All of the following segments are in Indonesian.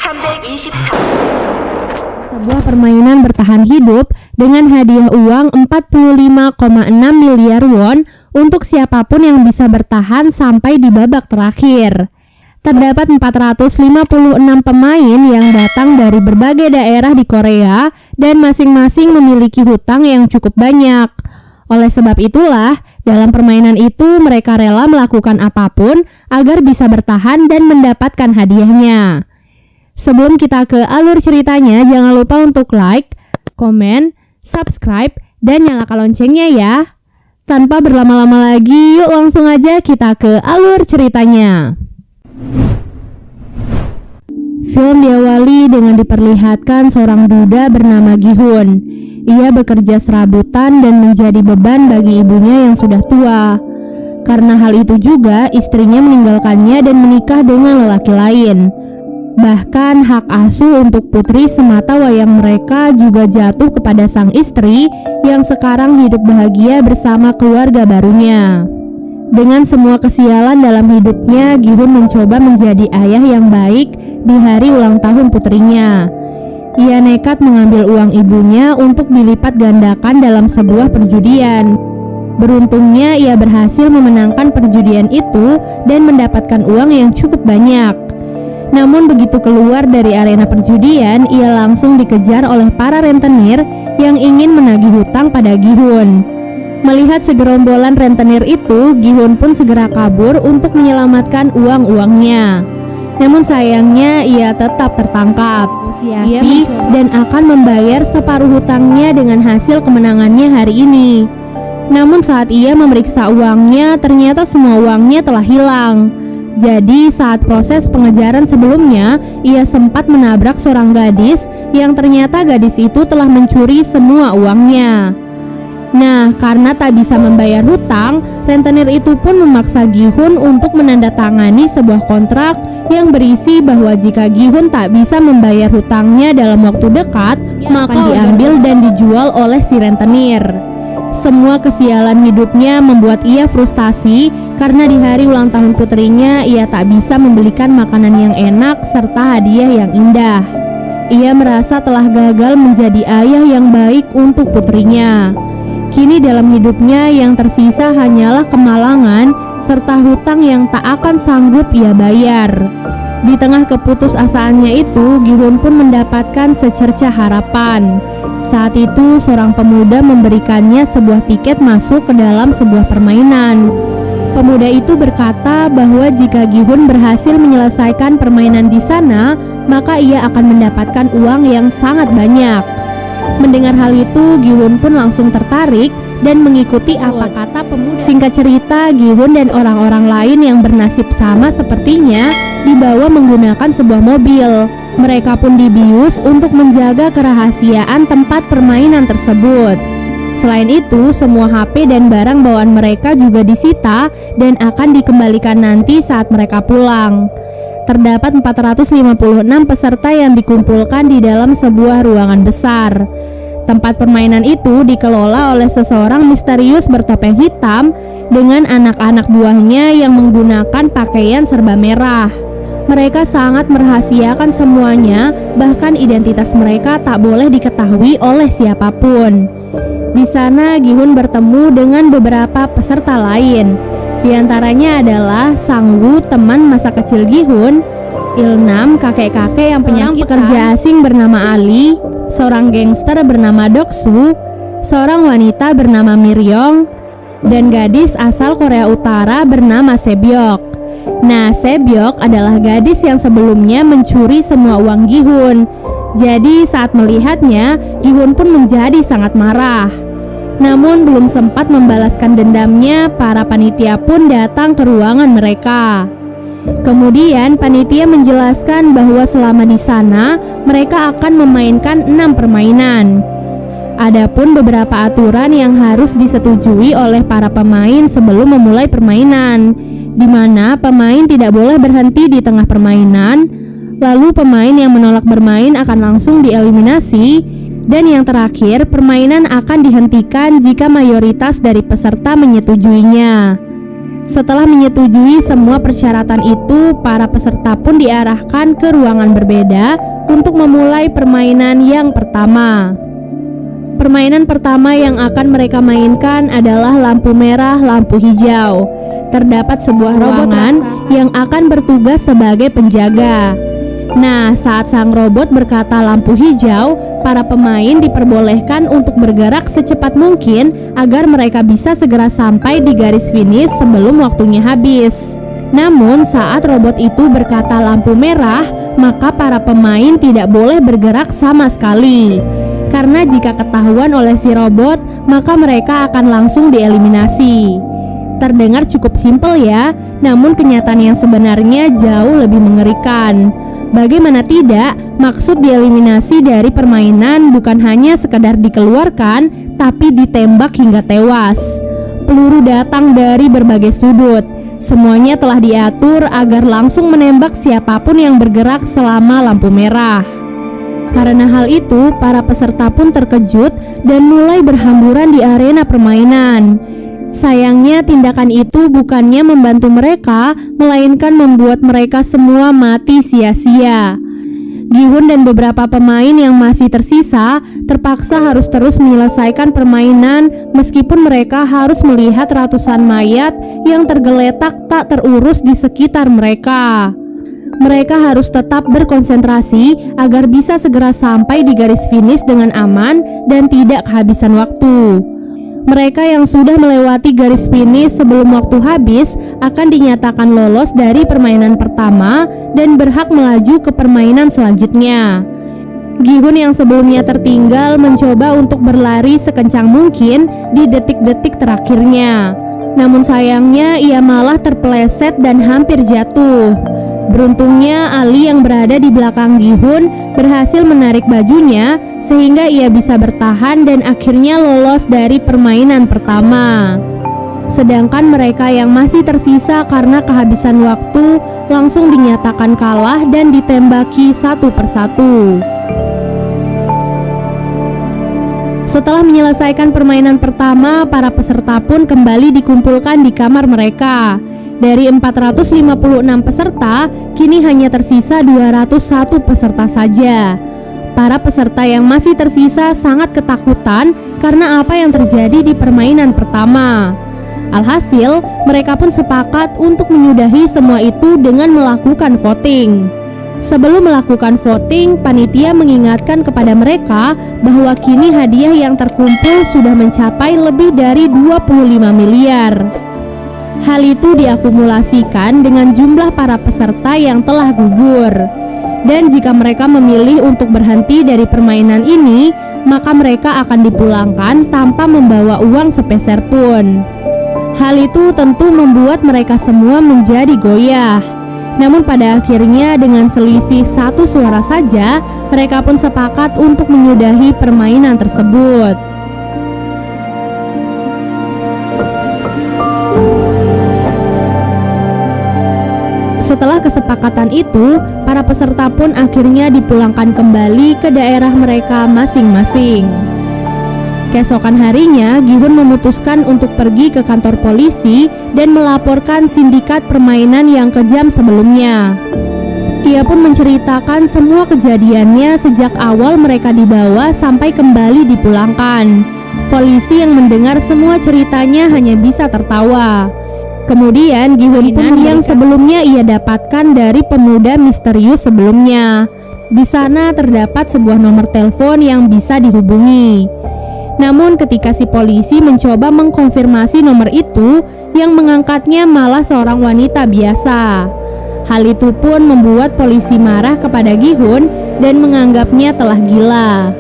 324 Sebuah permainan bertahan hidup dengan hadiah uang 45,6 miliar won untuk siapapun yang bisa bertahan sampai di babak terakhir. Terdapat 456 pemain yang datang dari berbagai daerah di Korea dan masing-masing memiliki hutang yang cukup banyak. Oleh sebab itulah, dalam permainan itu mereka rela melakukan apapun agar bisa bertahan dan mendapatkan hadiahnya. Sebelum kita ke alur ceritanya, jangan lupa untuk like, komen, subscribe, dan nyalakan loncengnya ya. Tanpa berlama-lama lagi, yuk langsung aja kita ke alur ceritanya. Film diawali dengan diperlihatkan seorang duda bernama Gi-hun. Ia bekerja serabutan dan menjadi beban bagi ibunya yang sudah tua. Karena hal itu juga, istrinya meninggalkannya dan menikah dengan lelaki lain. Bahkan hak asuh untuk putri semata wayang mereka juga jatuh kepada sang istri yang sekarang hidup bahagia bersama keluarga barunya. Dengan semua kesialan dalam hidupnya, Gi-hun mencoba menjadi ayah yang baik di hari ulang tahun putrinya. Ia nekat mengambil uang ibunya untuk dilipat gandakan dalam sebuah perjudian. Beruntungnya ia berhasil memenangkan perjudian itu dan mendapatkan uang yang cukup banyak. Namun begitu keluar dari arena perjudian, ia langsung dikejar oleh para rentenir yang ingin menagih hutang pada Gi-hun. Melihat segerombolan rentenir itu, Gi-hun pun segera kabur untuk menyelamatkan uang-uangnya. Namun sayangnya ia tetap tertangkap. Ia dan akan membayar separuh hutangnya dengan hasil kemenangannya hari ini. Namun saat ia memeriksa uangnya, ternyata semua uangnya telah hilang. Jadi saat proses pengejaran sebelumnya, ia sempat menabrak seorang gadis yang ternyata gadis itu telah mencuri semua uangnya. Nah, karena tak bisa membayar hutang, rentenir itu pun memaksa Gi-hun untuk menandatangani sebuah kontrak yang berisi bahwa jika Gi-hun tak bisa membayar hutangnya dalam waktu dekat, maka diambil dan dijual oleh si rentenir. Semua kesialan hidupnya membuat ia frustasi karena di hari ulang tahun putrinya ia tak bisa membelikan makanan yang enak serta hadiah yang indah. Ia merasa telah gagal menjadi ayah yang baik untuk putrinya. Kini dalam hidupnya yang tersisa hanyalah kemalangan serta hutang yang tak akan sanggup ia bayar. Di tengah keputusasaannya itu, Gi-hun pun mendapatkan secercah harapan. Saat itu seorang pemuda memberikannya sebuah tiket masuk ke dalam sebuah permainan. Pemuda itu berkata bahwa jika Gi-hun berhasil menyelesaikan permainan di sana, maka ia akan mendapatkan uang yang sangat banyak. Mendengar hal itu, Gi-hun pun langsung tertarik dan mengikuti apa kata pemuda. Singkat cerita, Gi-hun dan orang-orang lain yang bernasib sama sepertinya dibawa menggunakan sebuah mobil. Mereka pun dibius untuk menjaga kerahasiaan tempat permainan tersebut. Selain itu, semua HP dan barang bawaan mereka juga disita dan akan dikembalikan nanti saat mereka pulang. Terdapat 456 peserta yang dikumpulkan di dalam sebuah ruangan besar. Tempat permainan itu dikelola oleh seseorang misterius bertopeng hitam dengan anak-anak buahnya yang menggunakan pakaian serba merah. Mereka sangat merahasiakan semuanya, bahkan identitas mereka tak boleh diketahui oleh siapapun. Di sana Gi-hun bertemu dengan beberapa peserta lain. Di antaranya adalah Sang-woo, teman masa kecil Gi-hun, Il-nam, kakek-kakek yang penyakit, pekerja asing bernama Ali, seorang gangster bernama Dok-soo, seorang wanita bernama Miryong, dan gadis asal Korea Utara bernama Sebyok. Nah, Sebyok adalah gadis yang sebelumnya mencuri semua uang Gi-hun. Jadi saat melihatnya, Gi-hun pun menjadi sangat marah. Namun belum sempat membalaskan dendamnya, para panitia pun datang ke ruangan mereka. Kemudian panitia menjelaskan bahwa selama di sana mereka akan memainkan 6 permainan. Adapun beberapa aturan yang harus disetujui oleh para pemain sebelum memulai permainan, di mana pemain tidak boleh berhenti di tengah permainan. Lalu pemain yang menolak bermain akan langsung dieliminasi. Dan yang terakhir, permainan akan dihentikan jika mayoritas dari peserta menyetujuinya. Setelah menyetujui semua persyaratan itu, para peserta pun diarahkan ke ruangan berbeda untuk memulai permainan yang pertama. Permainan pertama yang akan mereka mainkan adalah lampu merah, lampu hijau. Terdapat sebuah ruangan yang akan bertugas sebagai penjaga. Nah, saat sang robot berkata lampu hijau, para pemain diperbolehkan untuk bergerak secepat mungkin agar mereka bisa segera sampai di garis finish sebelum waktunya habis. Namun, saat robot itu berkata lampu merah, maka para pemain tidak boleh bergerak sama sekali. Karena jika ketahuan oleh si robot, maka mereka akan langsung dieliminasi. Terdengar cukup simpel ya, namun kenyataan yang sebenarnya jauh lebih mengerikan. Bagaimana tidak, maksud dieliminasi dari permainan bukan hanya sekedar dikeluarkan, tapi ditembak hingga tewas. Peluru datang dari berbagai sudut. Semuanya telah diatur agar langsung menembak siapapun yang bergerak selama lampu merah. Karena hal itu, para peserta pun terkejut dan mulai berhamburan di arena permainan. Sayangnya tindakan itu bukannya membantu mereka, melainkan membuat mereka semua mati sia-sia. Gi-hun dan beberapa pemain yang masih tersisa terpaksa harus terus menyelesaikan permainan meskipun mereka harus melihat ratusan mayat yang tergeletak tak terurus di sekitar mereka. Mereka harus tetap berkonsentrasi agar bisa segera sampai di garis finish dengan aman dan tidak kehabisan waktu. Mereka yang sudah melewati garis finish sebelum waktu habis akan dinyatakan lolos dari permainan pertama dan berhak melaju ke permainan selanjutnya. Gi-hun yang sebelumnya tertinggal mencoba untuk berlari sekencang mungkin di detik-detik terakhirnya. Namun sayangnya ia malah terpeleset dan hampir jatuh. Beruntungnya Ali yang berada di belakang Gi-hun berhasil menarik bajunya sehingga ia bisa bertahan dan akhirnya lolos dari permainan pertama. Sedangkan mereka yang masih tersisa karena kehabisan waktu langsung dinyatakan kalah dan ditembaki satu persatu. Setelah menyelesaikan permainan pertama, para peserta pun kembali dikumpulkan di kamar mereka. Dari 456 peserta, kini hanya tersisa 201 peserta saja. Para peserta yang masih tersisa sangat ketakutan karena apa yang terjadi di permainan pertama. Alhasil, mereka pun sepakat untuk menyudahi semua itu dengan melakukan voting. Sebelum melakukan voting, panitia mengingatkan kepada mereka bahwa kini hadiah yang terkumpul sudah mencapai lebih dari 25 miliar. Hal itu diakumulasikan dengan jumlah para peserta yang telah gugur. Dan jika mereka memilih untuk berhenti dari permainan ini, maka mereka akan dipulangkan tanpa membawa uang sepeser pun. Hal itu tentu membuat mereka semua menjadi goyah. Namun pada akhirnya dengan selisih 1 suara saja, mereka pun sepakat untuk menyudahi permainan tersebut. Setelah kesepakatan itu, para peserta pun akhirnya dipulangkan kembali ke daerah mereka masing-masing. Keesokan harinya, Gi-hun memutuskan untuk pergi ke kantor polisi dan melaporkan sindikat permainan yang kejam sebelumnya. Ia pun menceritakan semua kejadiannya sejak awal mereka dibawa sampai kembali dipulangkan. Polisi yang mendengar semua ceritanya hanya bisa tertawa. Kemudian Gi-hun pun yang sebelumnya ia dapatkan dari pemuda misterius sebelumnya. Di sana terdapat sebuah nomor telepon yang bisa dihubungi. Namun ketika si polisi mencoba mengkonfirmasi nomor itu, yang mengangkatnya malah seorang wanita biasa. Hal itu pun membuat polisi marah kepada Gi-hun dan menganggapnya telah gila.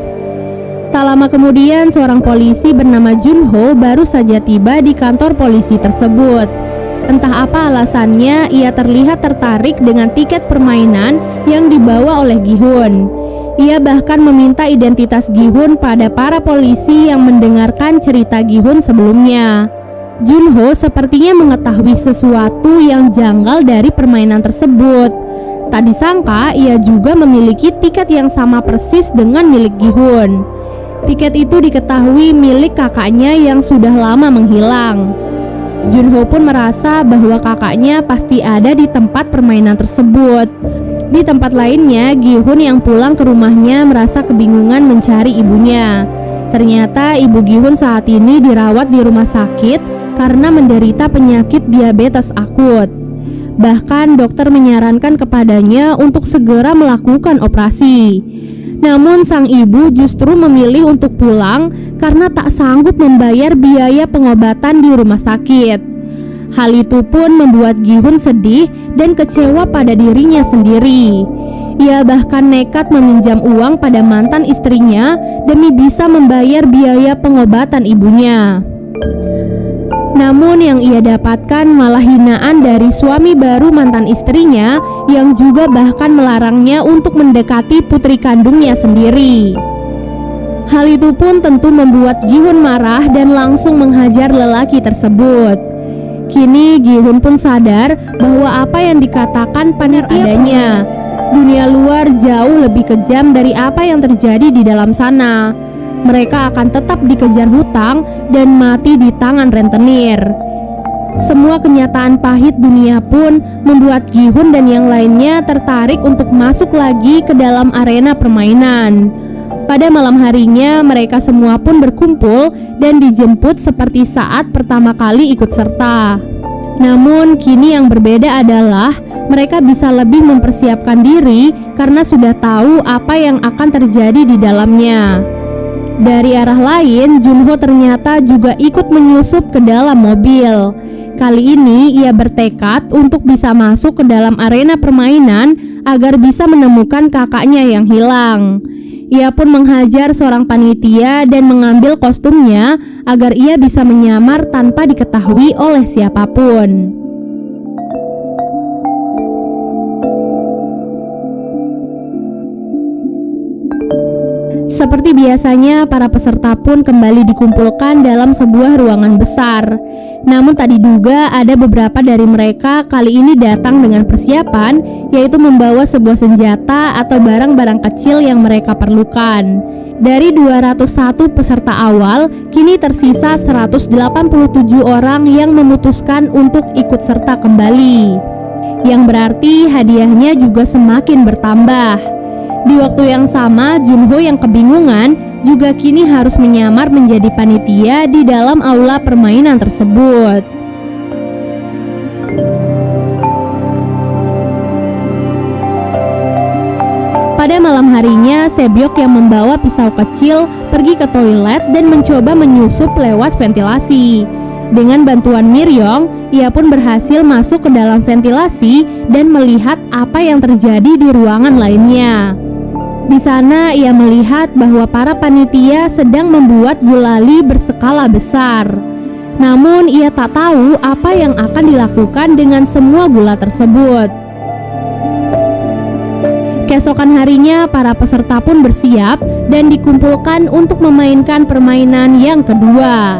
Tak lama kemudian seorang polisi bernama Junho baru saja tiba di kantor polisi tersebut. Entah apa alasannya, ia terlihat tertarik dengan tiket permainan yang dibawa oleh Gi-hun. Ia bahkan meminta identitas Gi-hun pada para polisi yang mendengarkan cerita Gi-hun sebelumnya. Junho sepertinya mengetahui sesuatu yang janggal dari permainan tersebut. Tak disangka ia juga memiliki tiket yang sama persis dengan milik Gi-hun. Tiket itu diketahui milik kakaknya yang sudah lama menghilang. Junho pun merasa bahwa kakaknya pasti ada di tempat permainan tersebut. Di tempat lainnya, Gi-hun yang pulang ke rumahnya merasa kebingungan mencari ibunya. Ternyata ibu Gi-hun saat ini dirawat di rumah sakit karena menderita penyakit diabetes akut. Bahkan dokter menyarankan kepadanya untuk segera melakukan operasi. Namun sang ibu justru memilih untuk pulang karena tak sanggup membayar biaya pengobatan di rumah sakit. Hal itu pun membuat Gi-hun sedih dan kecewa pada dirinya sendiri. Ia bahkan nekat meminjam uang pada mantan istrinya demi bisa membayar biaya pengobatan ibunya. Namun yang ia dapatkan malah hinaan dari suami baru mantan istrinya yang juga bahkan melarangnya untuk mendekati putri kandungnya sendiri. Hal itu pun tentu membuat Gi-hun marah dan langsung menghajar lelaki tersebut. Kini Gi-hun pun sadar bahwa apa yang dikatakan panitia adanya. Dunia luar jauh lebih kejam dari apa yang terjadi di dalam sana. Mereka akan tetap dikejar hutang dan mati di tangan rentenir. Semua kenyataan pahit dunia pun membuat Gi-hun dan yang lainnya tertarik untuk masuk lagi ke dalam arena permainan. Pada malam harinya mereka semua pun berkumpul dan dijemput seperti saat pertama kali ikut serta. Namun kini yang berbeda adalah mereka bisa lebih mempersiapkan diri karena sudah tahu apa yang akan terjadi di dalamnya. Dari arah lain, Junho ternyata juga ikut menyusup ke dalam mobil. Kali ini ia bertekad untuk bisa masuk ke dalam arena permainan agar bisa menemukan kakaknya yang hilang. Ia pun menghajar seorang panitia dan mengambil kostumnya agar ia bisa menyamar tanpa diketahui oleh siapapun. Seperti biasanya, para peserta pun kembali dikumpulkan dalam sebuah ruangan besar. Namun tak diduga ada beberapa dari mereka kali ini datang dengan persiapan, yaitu membawa sebuah senjata atau barang-barang kecil yang mereka perlukan. Dari 201 peserta awal, kini tersisa 187 orang yang memutuskan untuk ikut serta kembali. Yang berarti hadiahnya juga semakin bertambah. Di waktu yang sama, Junho yang kebingungan juga kini harus menyamar menjadi panitia di dalam aula permainan tersebut. Pada malam harinya, Sebyok yang membawa pisau kecil pergi ke toilet dan mencoba menyusup lewat ventilasi. Dengan bantuan Miryong, ia pun berhasil masuk ke dalam ventilasi dan melihat apa yang terjadi di ruangan lainnya. Di sana ia melihat bahwa para panitia sedang membuat gulali berskala besar. Namun ia tak tahu apa yang akan dilakukan dengan semua gula tersebut. Keesokan harinya para peserta pun bersiap dan dikumpulkan untuk memainkan permainan yang kedua.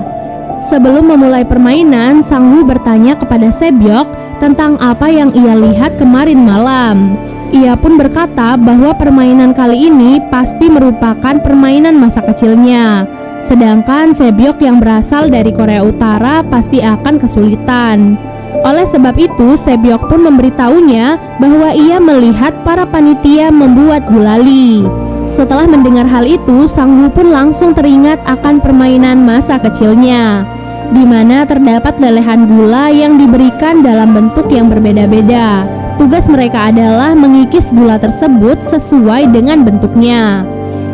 Sebelum memulai permainan, Sang Woo bertanya kepada Sebyok tentang apa yang ia lihat kemarin malam. Ia pun berkata bahwa permainan kali ini pasti merupakan permainan masa kecilnya. Sedangkan Sebyok yang berasal dari Korea Utara pasti akan kesulitan. Oleh sebab itu, Sebyok pun memberitahunya bahwa ia melihat para panitia membuat gulali. Setelah mendengar hal itu, Sang Woo pun langsung teringat akan permainan masa kecilnya, di mana terdapat lelehan gula yang diberikan dalam bentuk yang berbeda-beda. Tugas mereka adalah mengikis gula tersebut sesuai dengan bentuknya.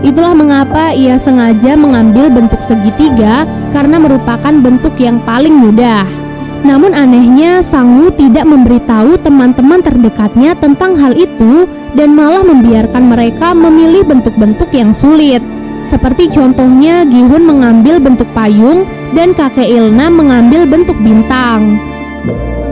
Itulah mengapa ia sengaja mengambil bentuk segitiga karena merupakan bentuk yang paling mudah. Namun anehnya, Sang Woo tidak memberitahu teman-teman terdekatnya tentang hal itu dan malah membiarkan mereka memilih bentuk-bentuk yang sulit. Seperti contohnya Gi-hun mengambil bentuk payung dan kakek Ilna mengambil bentuk bintang.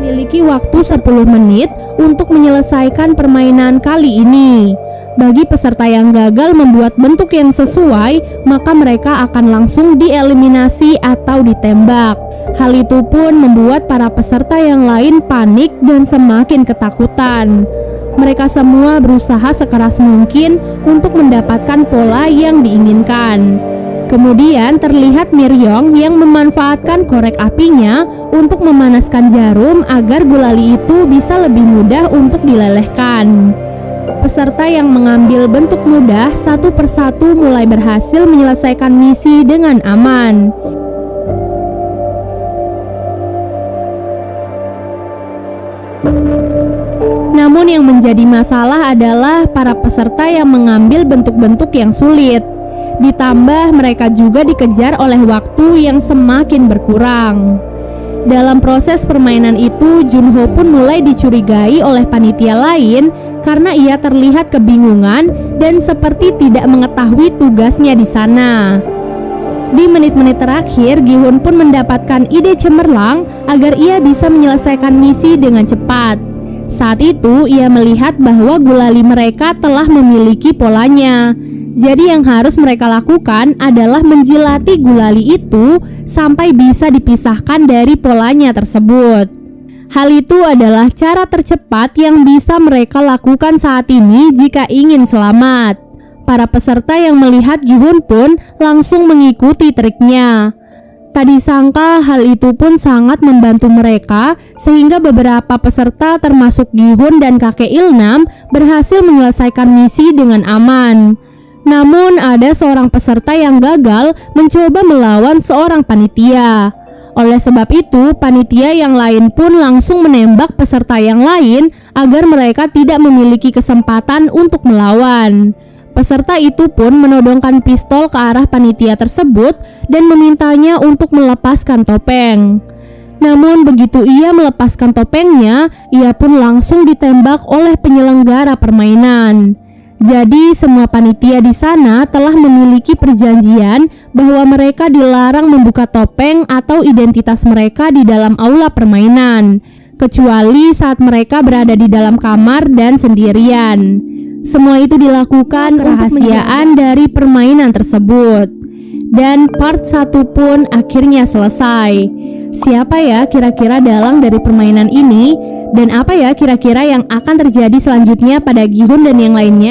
Memiliki waktu 10 menit untuk menyelesaikan permainan kali ini. Bagi peserta yang gagal membuat bentuk yang sesuai, maka mereka akan langsung dieliminasi atau ditembak. Hal itu pun membuat para peserta yang lain panik dan semakin ketakutan. Mereka semua berusaha sekeras mungkin untuk mendapatkan pola yang diinginkan. Kemudian terlihat Miryong yang memanfaatkan korek apinya untuk memanaskan jarum agar gulali itu bisa lebih mudah untuk dilelehkan. Peserta yang mengambil bentuk mudah satu persatu mulai berhasil menyelesaikan misi dengan aman. Namun yang menjadi masalah adalah para peserta yang mengambil bentuk-bentuk yang sulit. Ditambah mereka juga dikejar oleh waktu yang semakin berkurang. Dalam proses permainan itu, Junho pun mulai dicurigai oleh panitia lain karena ia terlihat kebingungan dan seperti tidak mengetahui tugasnya di sana. Di menit-menit terakhir, Gi-hun pun mendapatkan ide cemerlang agar ia bisa menyelesaikan misi dengan cepat. Saat itu, ia melihat bahwa gulali mereka telah memiliki polanya. Jadi yang harus mereka lakukan adalah menjilati gulali itu sampai bisa dipisahkan dari polanya tersebut. Hal itu adalah cara tercepat yang bisa mereka lakukan saat ini jika ingin selamat. Para peserta yang melihat Gi-hun pun langsung mengikuti triknya. Tak disangka hal itu pun sangat membantu mereka sehingga beberapa peserta termasuk Gi-hun dan kakek Ilnam berhasil menyelesaikan misi dengan aman. Namun ada seorang peserta yang gagal mencoba melawan seorang panitia. Oleh sebab itu, panitia yang lain pun langsung menembak peserta yang lain agar mereka tidak memiliki kesempatan untuk melawan. Peserta itu pun menodongkan pistol ke arah panitia tersebut dan memintanya untuk melepaskan topeng. Namun begitu ia melepaskan topengnya, ia pun langsung ditembak oleh penyelenggara permainan. Jadi semua panitia di sana telah memiliki perjanjian bahwa mereka dilarang membuka topeng atau identitas mereka di dalam aula permainan, kecuali saat mereka berada di dalam kamar dan sendirian. Semua itu dilakukan kerahasiaan dari permainan tersebut. Dan part 1 pun akhirnya selesai. Siapa ya kira-kira dalang dari permainan ini? Dan apa ya kira-kira yang akan terjadi selanjutnya pada Gi-hun dan yang lainnya?